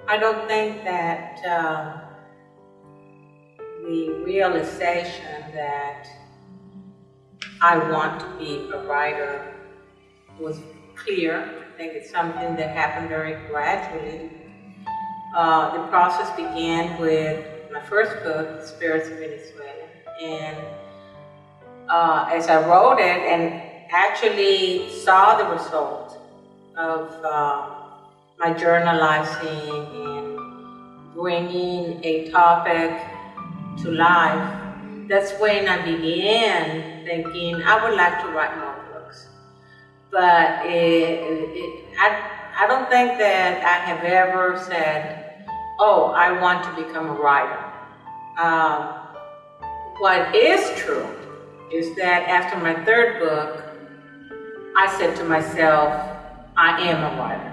I don't think that the realization that I want to be a writer was clear. I think it's something that happened very gradually. The process began with my first book, Spirits of Venezuela. And as I wrote it and actually saw the result of my journalizing and bringing a topic to life, that's when I began thinking I would like to write more books. But I don't think that I have ever said, oh, I want to become a writer. What is true is that after my third book, I said to myself, I am a writer.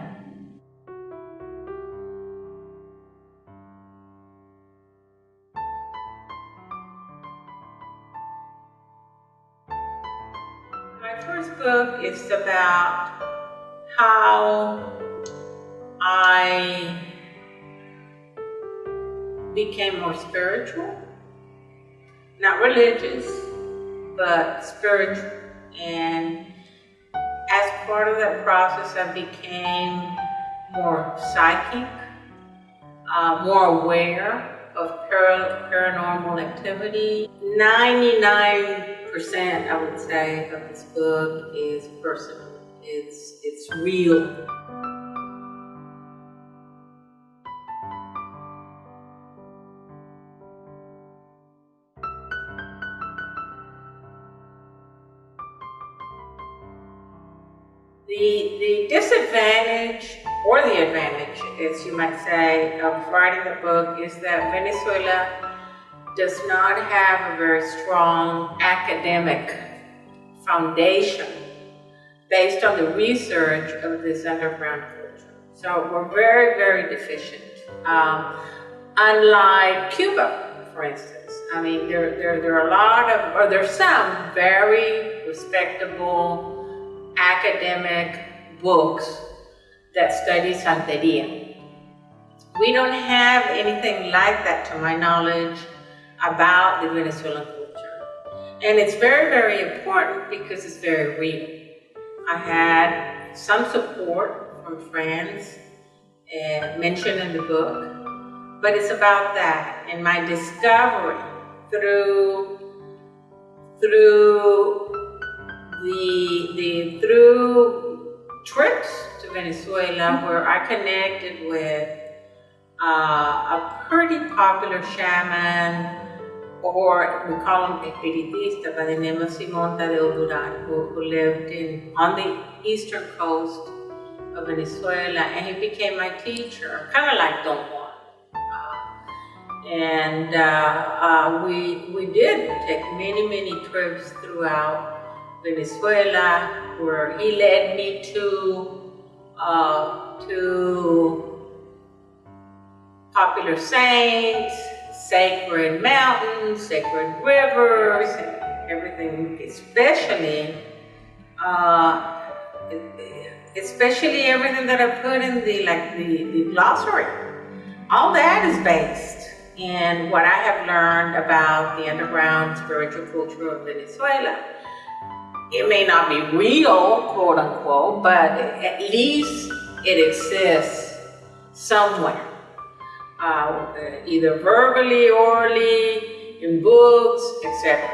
My first book is about how I became more spiritual, not religious, but spiritual. And as part of that process, I became more psychic, more aware of paranormal activity. 99%, I would say, of this book is personal. It's real. The disadvantage, or the advantage, as you might say, of writing the book is that Venezuela does not have a very strong academic foundation based on the research of this underground culture. So we're very, very deficient. Unlike Cuba, for instance. I mean, there are a lot of, or there's some very respectable academic books that study Santeria. We don't have anything like that, to my knowledge, about the Venezuelan culture. And it's very, very important because it's very real. I had some support from friends mentioned in the book, but it's about that and my discovery through trips to Venezuela, where I connected with a pretty popular shaman, or we call him espiritista, by the name of Simon Tadeo Duran, who lived on the eastern coast of Venezuela, and he became my teacher, kind of like Don Juan. We did take many trips throughout Venezuela, where he led me to popular saints, sacred mountains, sacred rivers, and everything, especially everything that I put in the glossary. All that is based in what I have learned about the underground spiritual culture of Venezuela. It may not be real, quote unquote, but at least it exists somewhere. Either verbally, orally, in books, etc.